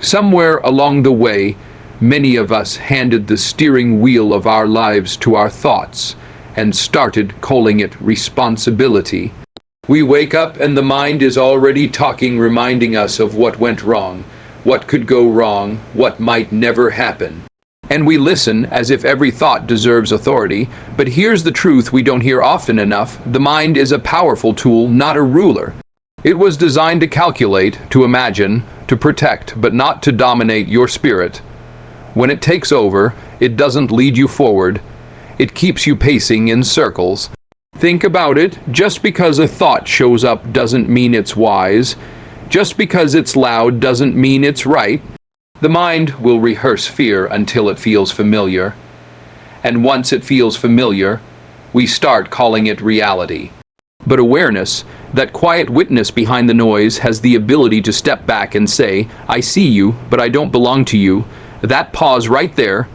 Somewhere along the way, many of us handed the steering wheel of our lives to our thoughts and started calling it responsibility. We wake up and the mind is already talking, reminding us of what went wrong, what could go wrong, what might never happen. And we listen as if every thought deserves authority, but here's the truth we don't hear often enough. The mind is a powerful tool, not a ruler. It was designed to calculate, to imagine, to protect, but not to dominate your spirit. When it takes over, it doesn't lead you forward. It keeps you pacing in circles. Think about it. Just because a thought shows up doesn't mean it's wise. Just because it's loud doesn't mean it's right. The mind will rehearse fear until it feels familiar. And once it feels familiar, we start calling it reality. But awareness, that quiet witness behind the noise, has the ability to step back and say, I see you, but I don't belong to you. That pause right there,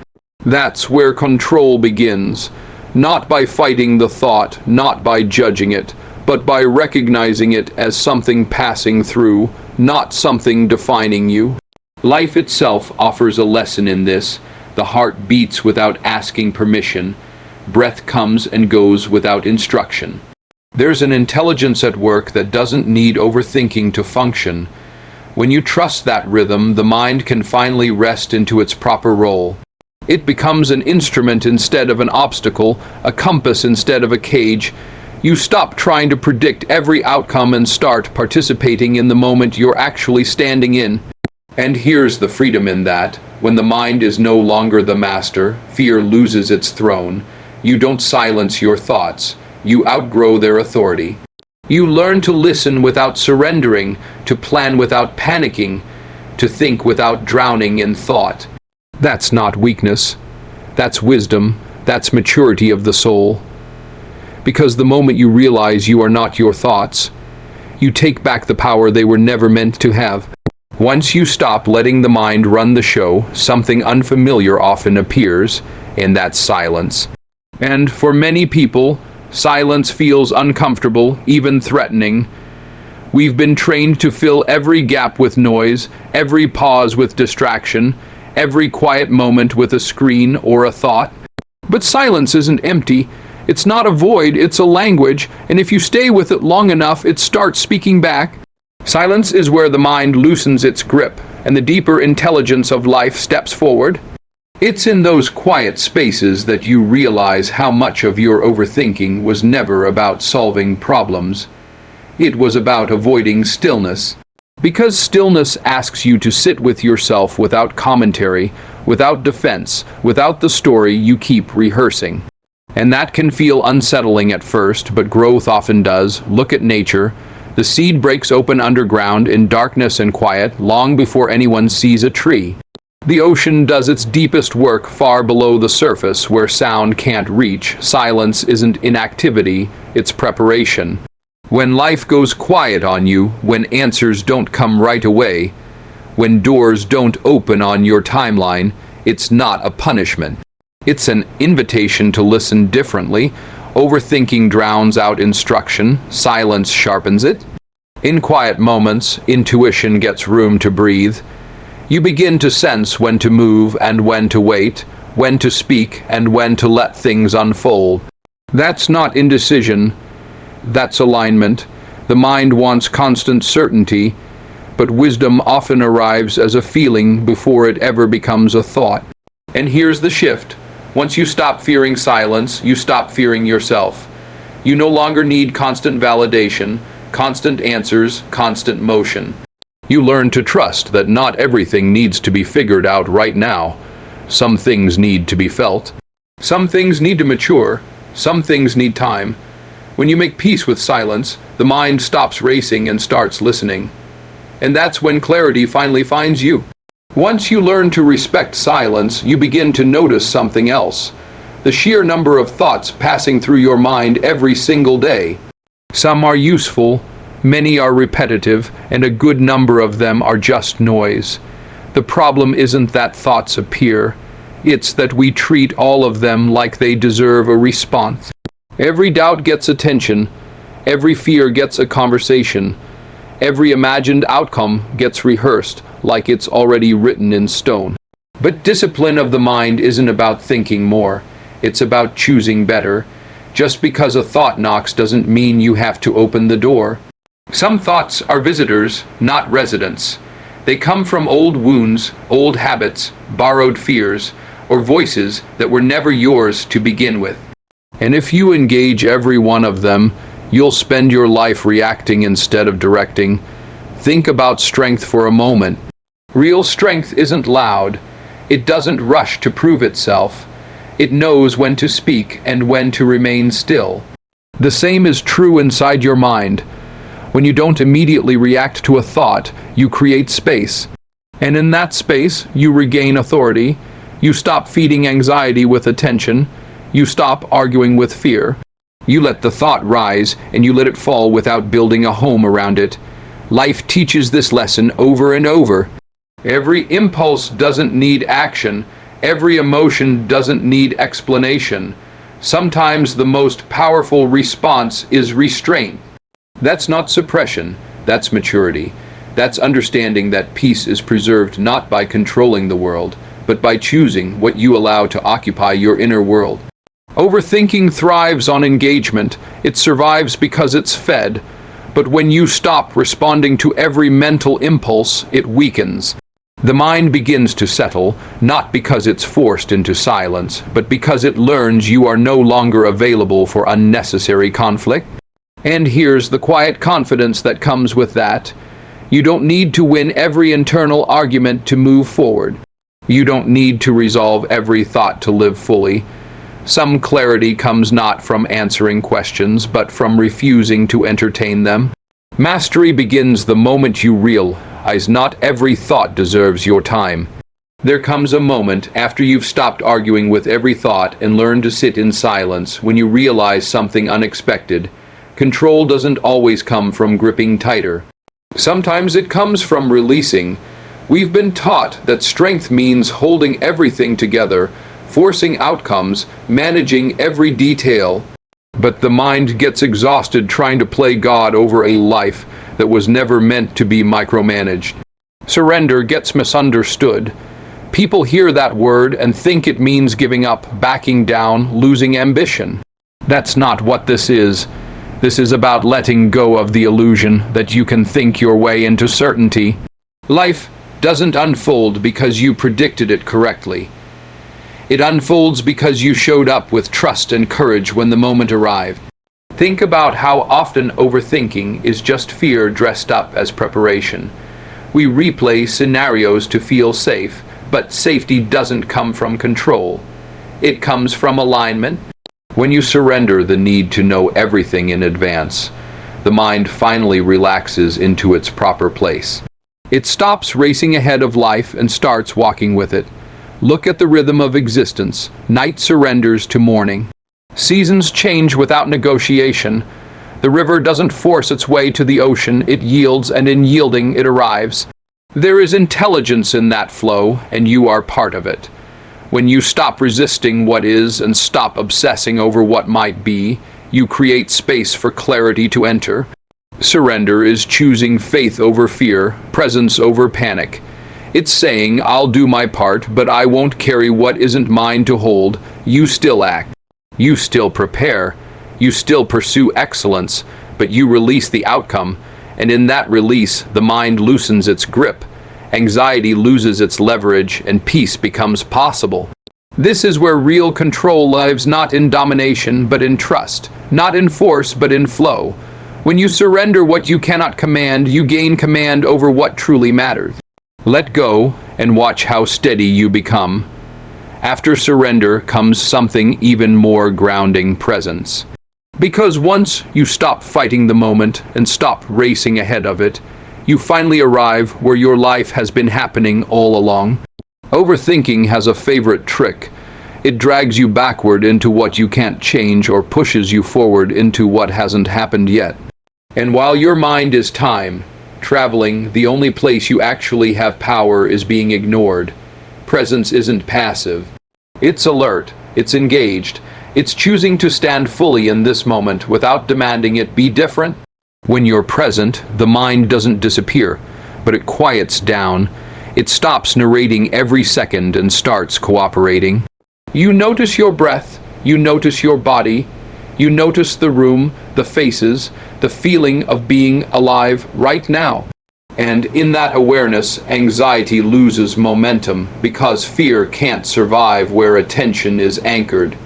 that's where control begins. Not by fighting the thought, not by judging it, but by recognizing it as something passing through, not something defining you. Life itself offers a lesson in this. The heart beats without asking permission. Breath comes and goes without instruction. There's an intelligence at work that doesn't need overthinking to function. When you trust that rhythm, the mind can finally rest into its proper role. It becomes an instrument instead of an obstacle, a compass instead of a cage. You stop trying to predict every outcome and start participating in the moment you're actually standing in. And here's the freedom in that. When the mind is no longer the master, fear loses its throne. You don't silence your thoughts. You outgrow their authority. You learn to listen without surrendering, to plan without panicking, to think without drowning in thought. That's not weakness. That's wisdom. That's maturity of the soul. Because the moment you realize you are not your thoughts, you take back the power they were never meant to have. Once you stop letting the mind run the show, something unfamiliar often appears, and that's silence. And for many people, silence feels uncomfortable, even threatening. We've been trained to fill every gap with noise, every pause with distraction, every quiet moment with a screen or a thought. But silence isn't empty. It's not a void, it's a language, and if you stay with it long enough, it starts speaking back. Silence is where the mind loosens its grip, and the deeper intelligence of life steps forward. It's in those quiet spaces that you realize how much of your overthinking was never about solving problems. It was about avoiding stillness. Because stillness asks you to sit with yourself without commentary, without defense, without the story you keep rehearsing. And that can feel unsettling at first, but growth often does. Look at nature. The seed breaks open underground in darkness and quiet long before anyone sees a tree. The ocean does its deepest work far below the surface where sound can't reach. Silence isn't inactivity, it's preparation. When life goes quiet on you, when answers don't come right away, when doors don't open on your timeline, it's not a punishment. It's an invitation to listen differently. Overthinking drowns out instruction, silence sharpens it. In quiet moments, intuition gets room to breathe. You begin to sense when to move and when to wait, when to speak and when to let things unfold. That's not indecision. That's alignment. The mind wants constant certainty, but wisdom often arrives as a feeling before it ever becomes a thought. And here's the shift. Once you stop fearing silence, you stop fearing yourself. You no longer need constant validation, constant answers, constant motion. You learn to trust that not everything needs to be figured out right now. Some things need to be felt. Some things need to mature. Some things need time. When you make peace with silence, the mind stops racing and starts listening. And that's when clarity finally finds you. Once you learn to respect silence, you begin to notice something else. The sheer number of thoughts passing through your mind every single day. Some are useful, many are repetitive, and a good number of them are just noise. The problem isn't that thoughts appear. It's that we treat all of them like they deserve a response. Every doubt gets attention. Every fear gets a conversation. Every imagined outcome gets rehearsed, like it's already written in stone. But discipline of the mind isn't about thinking more. It's about choosing better. Just because a thought knocks doesn't mean you have to open the door. Some thoughts are visitors, not residents. They come from old wounds, old habits, borrowed fears, or voices that were never yours to begin with. And if you engage every one of them, you'll spend your life reacting instead of directing. Think about strength for a moment. Real strength isn't loud. It doesn't rush to prove itself. It knows when to speak and when to remain still. The same is true inside your mind. When you don't immediately react to a thought, you create space. And in that space, you regain authority. You stop feeding anxiety with attention. You stop arguing with fear. You let the thought rise, and you let it fall without building a home around it. Life teaches this lesson over and over. Every impulse doesn't need action. Every emotion doesn't need explanation. Sometimes the most powerful response is restraint. That's not suppression, that's maturity. That's understanding that peace is preserved not by controlling the world, but by choosing what you allow to occupy your inner world. Overthinking thrives on engagement. It survives because it's fed. But when you stop responding to every mental impulse, it weakens. The mind begins to settle, not because it's forced into silence, but because it learns you are no longer available for unnecessary conflict. And here's the quiet confidence that comes with that. You don't need to win every internal argument to move forward. You don't need to resolve every thought to live fully. Some clarity comes not from answering questions, but from refusing to entertain them. Mastery begins the moment you realize not every thought deserves your time. There comes a moment after you've stopped arguing with every thought and learned to sit in silence when you realize something unexpected. Control doesn't always come from gripping tighter. Sometimes it comes from releasing. We've been taught that strength means holding everything together, forcing outcomes, managing every detail. But the mind gets exhausted trying to play God over a life that was never meant to be micromanaged. Surrender gets misunderstood. People hear that word and think it means giving up, backing down, losing ambition. That's not what this is. This is about letting go of the illusion that you can think your way into certainty. Life doesn't unfold because you predicted it correctly. It unfolds because you showed up with trust and courage when the moment arrived. Think about how often overthinking is just fear dressed up as preparation. We replay scenarios to feel safe, but safety doesn't come from control. It comes from alignment. When you surrender the need to know everything in advance, the mind finally relaxes into its proper place. It stops racing ahead of life and starts walking with it. Look at the rhythm of existence. Night surrenders to morning. Seasons change without negotiation. The river doesn't force its way to the ocean, it yields, and in yielding it arrives. There is intelligence in that flow, and you are part of it. When you stop resisting what is and stop obsessing over what might be, you create space for clarity to enter. Surrender is choosing faith over fear, presence over panic. It's saying, I'll do my part, but I won't carry what isn't mine to hold. You still act. You still prepare. You still pursue excellence, but you release the outcome. And in that release, the mind loosens its grip. Anxiety loses its leverage, and peace becomes possible. This is where real control lives, not in domination, but in trust. Not in force, but in flow. When you surrender what you cannot command, you gain command over what truly matters. Let go and watch how steady you become. After surrender comes something even more grounding: presence. Because once you stop fighting the moment and stop racing ahead of it, you finally arrive where your life has been happening all along. Overthinking has a favorite trick. It drags you backward into what you can't change or pushes you forward into what hasn't happened yet. And while your mind is time traveling, the only place you actually have power is being ignored. Presence isn't passive. It's alert. It's engaged. It's choosing to stand fully in this moment without demanding it be different. When you're present, the mind doesn't disappear, but it quiets down. It stops narrating every second and starts cooperating. You notice your breath, you notice your body, you notice the room, the faces, the feeling of being alive right now. And in that awareness, anxiety loses momentum because fear can't survive where attention is anchored.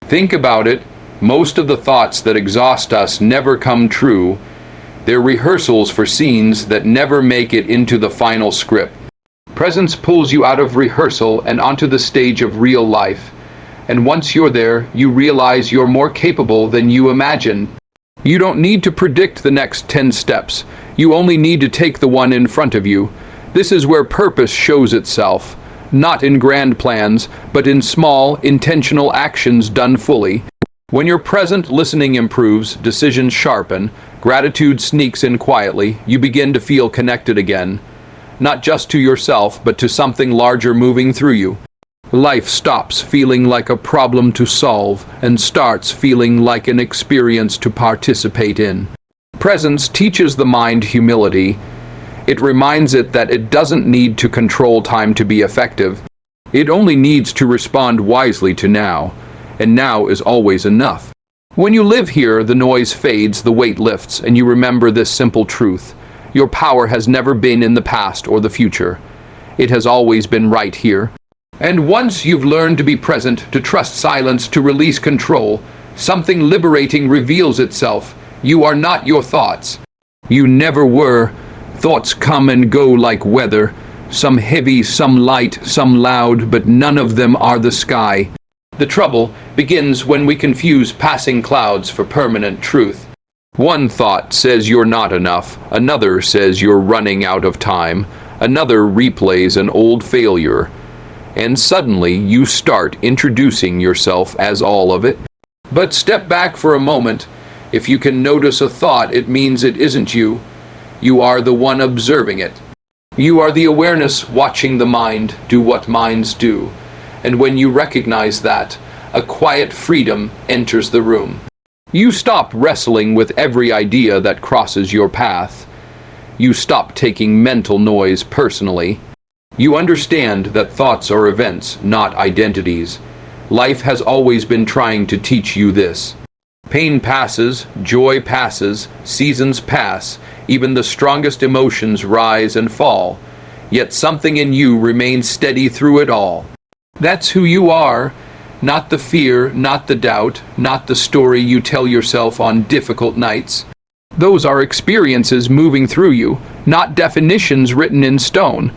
Think about it. Most of the thoughts that exhaust us never come true. They're rehearsals for scenes that never make it into the final script. Presence pulls you out of rehearsal and onto the stage of real life. And once you're there, you realize you're more capable than you imagined. You don't need to predict the next 10 steps. You only need to take the one in front of you. This is where purpose shows itself, not in grand plans, but in small, intentional actions done fully. When you're present, listening improves, decisions sharpen, gratitude sneaks in quietly, you begin to feel connected again. Not just to yourself, but to something larger moving through you. Life stops feeling like a problem to solve and starts feeling like an experience to participate in. Presence teaches the mind humility. It reminds it that it doesn't need to control time to be effective. It only needs to respond wisely to now, and now is always enough. When you live here, the noise fades, the weight lifts, and you remember this simple truth. Your power has never been in the past or the future. It has always been right here. And once you've learned to be present, to trust silence, to release control, something liberating reveals itself. You are not your thoughts. You never were. Thoughts come and go like weather, some heavy, some light, some loud, but none of them are the sky. The trouble begins when we confuse passing clouds for permanent truth. One thought says you're not enough, another says you're running out of time, another replays an old failure. And suddenly you start introducing yourself as all of it. But step back for a moment. If you can notice a thought, it means it isn't you. You are the one observing it. You are the awareness watching the mind do what minds do. And when you recognize that, a quiet freedom enters the room. You stop wrestling with every idea that crosses your path. You stop taking mental noise personally. You understand that thoughts are events, not identities. Life has always been trying to teach you this. Pain passes, joy passes, seasons pass, even the strongest emotions rise and fall. Yet something in you remains steady through it all. That's who you are, not the fear, not the doubt, not the story you tell yourself on difficult nights. Those are experiences moving through you, not definitions written in stone.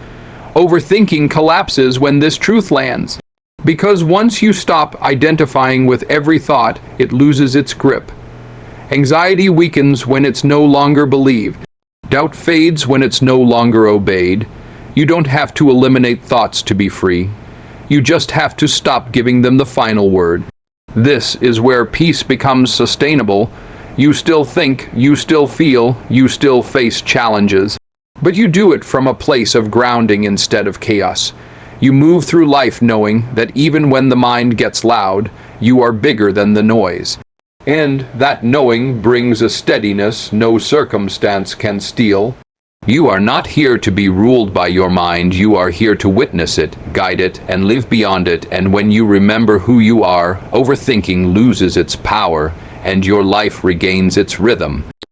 Overthinking collapses when this truth lands. Because once you stop identifying with every thought, it loses its grip. Anxiety weakens when it's no longer believed. Doubt fades when it's no longer obeyed. You don't have to eliminate thoughts to be free. You just have to stop giving them the final word. This is where peace becomes sustainable. You still think, you still feel, you still face challenges. But you do it from a place of grounding instead of chaos. You move through life knowing that even when the mind gets loud, you are bigger than the noise. And that knowing brings a steadiness no circumstance can steal. You are not here to be ruled by your mind. You are here to witness it, guide it, and live beyond it. And when you remember who you are, overthinking loses its power, and your life regains its rhythm.